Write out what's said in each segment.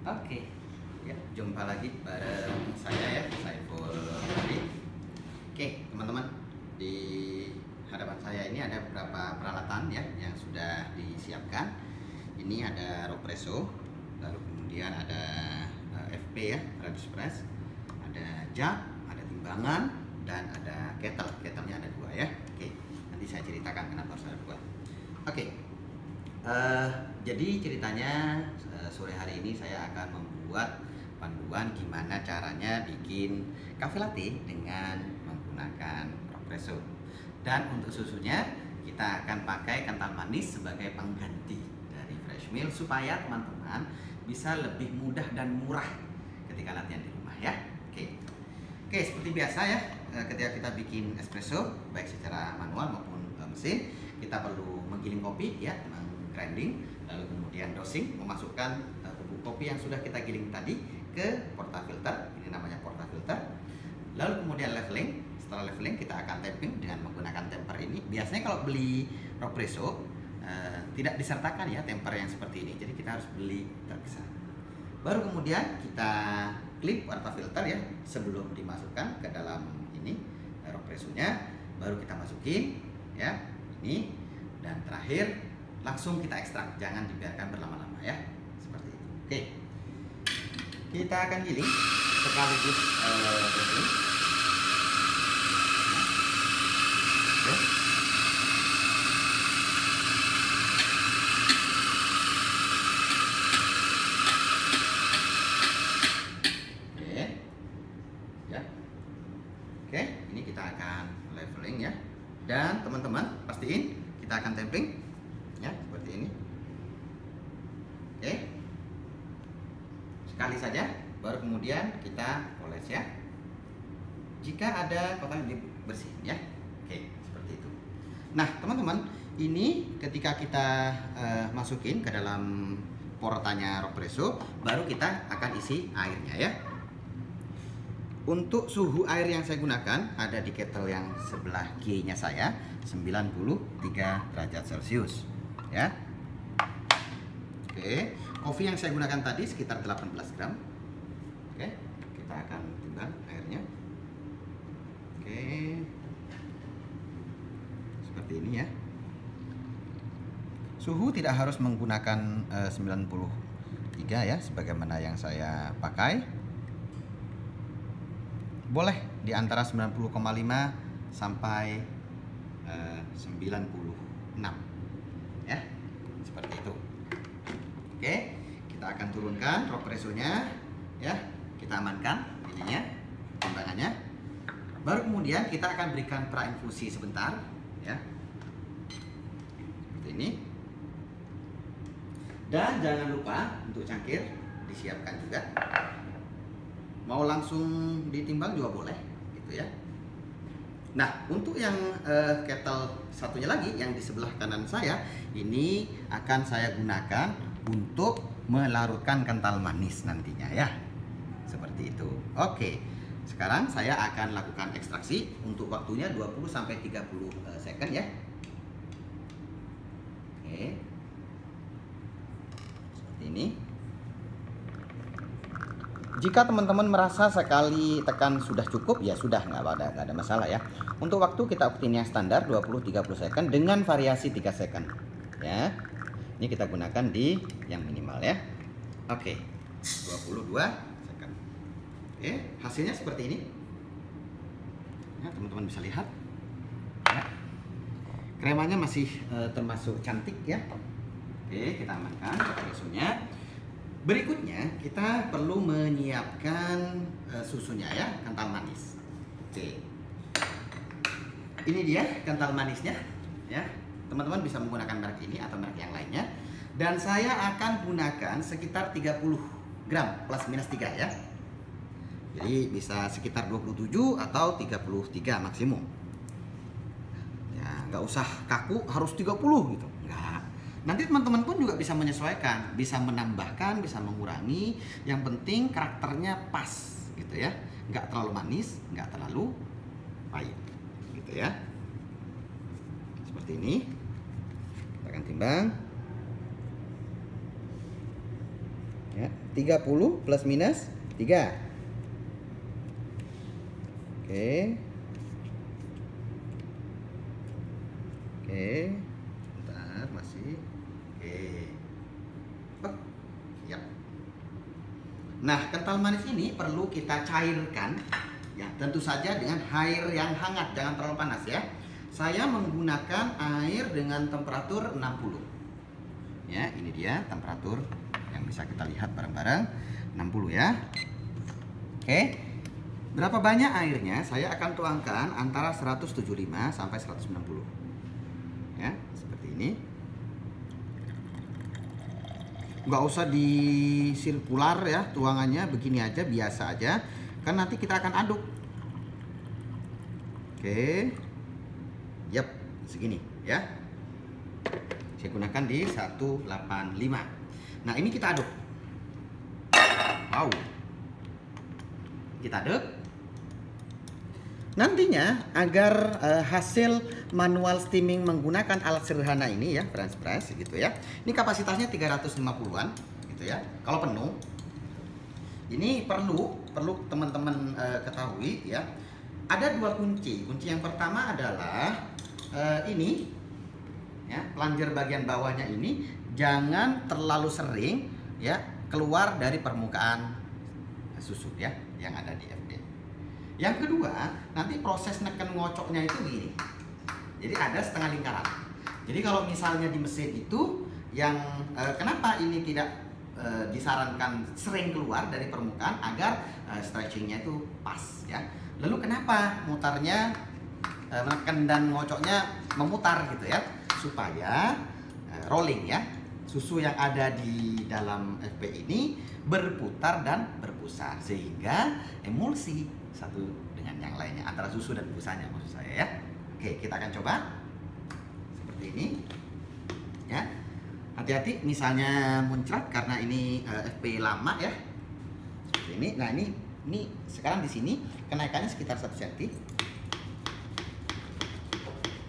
Oke, ya jumpa lagi bareng saya ya, Saiful Hadi. Oke, teman-teman, di hadapan saya ini ada beberapa peralatan ya yang sudah disiapkan. Ini ada Ropresso, lalu kemudian ada FP ya, Radius Press, ada jug, ada timbangan, dan ada kettle. Kettlenya ada dua ya. Oke, nanti saya ceritakan kenapa harus ada dua. Oke. Jadi ceritanya sore hari ini saya akan membuat panduan gimana caranya bikin cafe latte dengan menggunakan Ropresso. Dan untuk susunya kita akan pakai kental manis sebagai pengganti dari fresh milk supaya teman-teman bisa lebih mudah dan murah ketika latihan di rumah ya. Oke, seperti biasa ya, ketika kita bikin espresso baik secara manual maupun mesin, kita perlu menggiling kopi ya, grinding, lalu kemudian dosing, memasukkan bubuk kopi yang sudah kita giling tadi ke portafilter, ini namanya portafilter. Lalu kemudian leveling, setelah leveling kita akan tapping dengan menggunakan temper ini. Biasanya kalau beli Ropresso tidak disertakan ya temper yang seperti ini, jadi kita harus beli terpisah. Baru kemudian kita klip portafilter ya sebelum dimasukkan ke dalam ini Ropressonya, baru kita masukin ya ini, dan terakhir langsung kita ekstrak, jangan dibiarkan berlama-lama ya, seperti itu. Oke, kita akan giling sekaligus blending. Oke, ya, oke, ini kita akan leveling ya, dan teman-teman pastiin kita akan tamping ya seperti ini. Oke, sekali saja, baru kemudian kita poles ya. Jika ada kotoran dibersihin ya. Oke, seperti itu. Nah teman-teman, ini ketika kita masukin ke dalam portanya Ropresso, baru kita akan isi airnya ya. Untuk suhu air yang saya gunakan ada di kettle yang sebelah kirinya saya, 93 derajat Celcius ya. Oke, kopi yang saya gunakan tadi sekitar 18 gram. Oke, kita akan timbang airnya. Oke, seperti ini ya. Suhu tidak harus menggunakan 93 ya sebagaimana yang saya pakai. Boleh di antara 90,5 sampai 96 ya, seperti itu. Oke, kita akan turunkan Ropressonya ya, kita amankan ininya, timbangannya. Baru kemudian kita akan berikan prainfusi sebentar ya, seperti ini. Dan jangan lupa untuk cangkir disiapkan juga. Mau langsung ditimbang juga boleh gitu ya. Nah, untuk yang kettle satunya lagi yang di sebelah kanan saya, ini akan saya gunakan untuk melarutkan kental manis nantinya ya. Seperti itu. Oke. Sekarang saya akan lakukan ekstraksi untuk waktunya 20 sampai 30 second ya. Oke. Seperti ini. Jika teman-teman merasa sekali tekan sudah cukup, ya sudah, nggak ada masalah ya. Untuk waktu kita ikutin yang standar 20-30 second dengan variasi 3 second ya. Ini kita gunakan di yang minimal ya. Oke, 22 second. Oke, hasilnya seperti ini ya, teman-teman bisa lihat ya. Kremanya masih termasuk cantik ya. Oke, kita amankan susunya. Berikutnya kita perlu menyiapkan susunya ya, kental manis. Oke, ini dia kental manisnya ya. Teman-teman bisa menggunakan merek ini atau merek yang lainnya. Dan saya akan gunakan sekitar 30 gram plus minus 3 ya. Jadi bisa sekitar 27 atau 33 maksimum. Ya nggak usah kaku harus 30 gitu. Nggak. Nanti teman-teman pun juga bisa menyesuaikan, bisa menambahkan, bisa mengurangi. Yang penting karakternya pas gitu ya, nggak terlalu manis, nggak terlalu pahit gitu ya. Seperti ini. Kita akan timbang. Ya, 30 plus minus 3. Oke. Oke. Bentar, masih. Oke. Oh, ya. Nah, kental manis ini perlu kita cairkan. Ya, tentu saja dengan air yang hangat, jangan terlalu panas ya. Saya menggunakan air dengan temperatur 60. Ya, ini dia temperatur yang bisa kita lihat bareng-bareng, 60 ya. Oke. Berapa banyak airnya? Saya akan tuangkan antara 175 sampai 190. Ya, seperti ini. Nggak usah di sirkular ya, tuangannya begini aja, biasa aja. Kan nanti kita akan aduk. Oke. Yap, segini ya. Saya gunakan di 185. Nah, ini kita aduk. Wow. Kita aduk. Nantinya agar hasil manual steaming menggunakan alat sederhana ini ya, French press gitu ya. Ini kapasitasnya 350-an gitu ya. Kalau penuh. Ini perlu teman-teman ketahui ya. Ada dua kunci. Kunci yang pertama adalah ini ya, plunger bagian bawahnya ini jangan terlalu sering ya keluar dari permukaan susu ya yang ada di FB. Yang kedua, nanti proses neken ngocoknya itu begini. Jadi ada setengah lingkaran. Jadi kalau misalnya di mesin itu yang kenapa ini tidak disarankan sering keluar dari permukaan agar stretchingnya itu pas ya. Lalu kenapa mutarnya menekan dan ngocoknya memutar gitu ya, supaya rolling ya, susu yang ada di dalam FP ini berputar dan berpusar sehingga emulsi satu dengan yang lainnya antara susu dan busanya maksud saya ya. Oke, kita akan coba seperti ini ya. Hati-hati misalnya muncrat karena ini FP lama ya. Seperti ini. Nah, ini sekarang di sini kenaikannya sekitar 1 cm.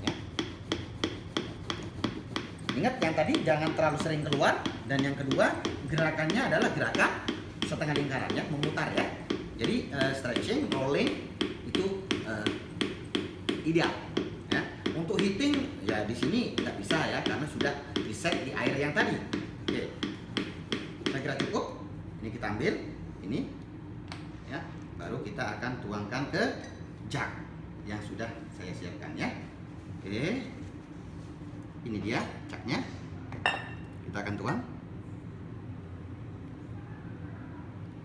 Ya. Ingat yang tadi jangan terlalu sering keluar, dan yang kedua gerakannya adalah gerakan setengah lingkaran ya, memutar ya. Jadi stretching, rolling itu ideal ya. Untuk heating ya di sini nggak bisa ya karena sudah diset di air yang tadi. Oke. Saya kira cukup. Ini kita ambil ini ya, baru kita akan tuangkan ke jug yang sudah saya siapkan ya. Oke. Ini dia jugnya. Kita akan tuang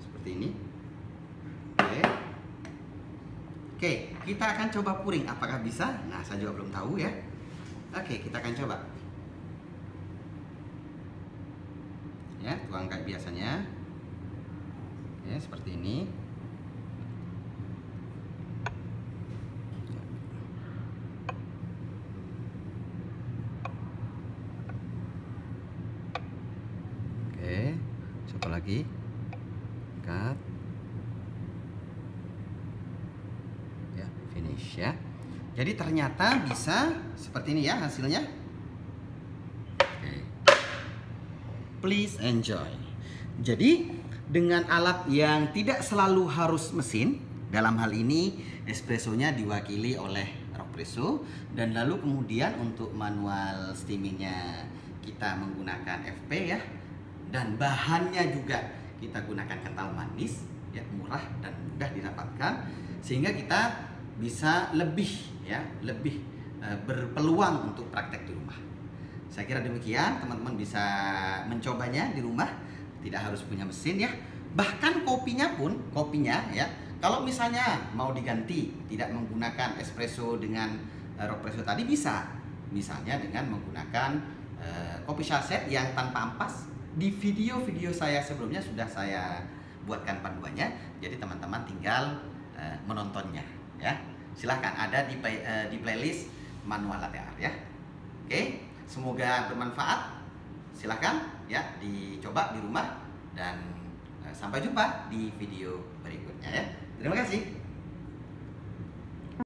seperti ini. Oke, kita akan coba pouring. Apakah bisa? Nah, saya juga belum tahu ya. Oke, kita akan coba. Ya, tuang kayak biasanya. Ya, seperti ini. Oke, coba lagi. Cut. Finish ya. Jadi ternyata bisa seperti ini ya hasilnya. Okay. Please enjoy. Jadi dengan alat yang tidak selalu harus mesin, dalam hal ini espressonya diwakili oleh Rockpresso, dan lalu kemudian untuk manual steamingnya kita menggunakan FP ya, dan bahannya juga kita gunakan kental manis ya, murah dan mudah didapatkan sehingga kita bisa lebih berpeluang untuk praktek di rumah. Saya kira demikian, teman-teman bisa mencobanya di rumah, tidak harus punya mesin ya. Bahkan kopinya ya, kalau misalnya mau diganti tidak menggunakan espresso dengan Rockpresso tadi bisa. Misalnya dengan menggunakan kopi saset yang tanpa ampas. Di video-video saya sebelumnya sudah saya buatkan panduannya, jadi teman-teman tinggal menontonnya ya. Silahkan ada di playlist manual latte art ya. Oke, semoga bermanfaat. Silahkan ya dicoba di rumah, dan sampai jumpa di video berikutnya ya. Terima kasih.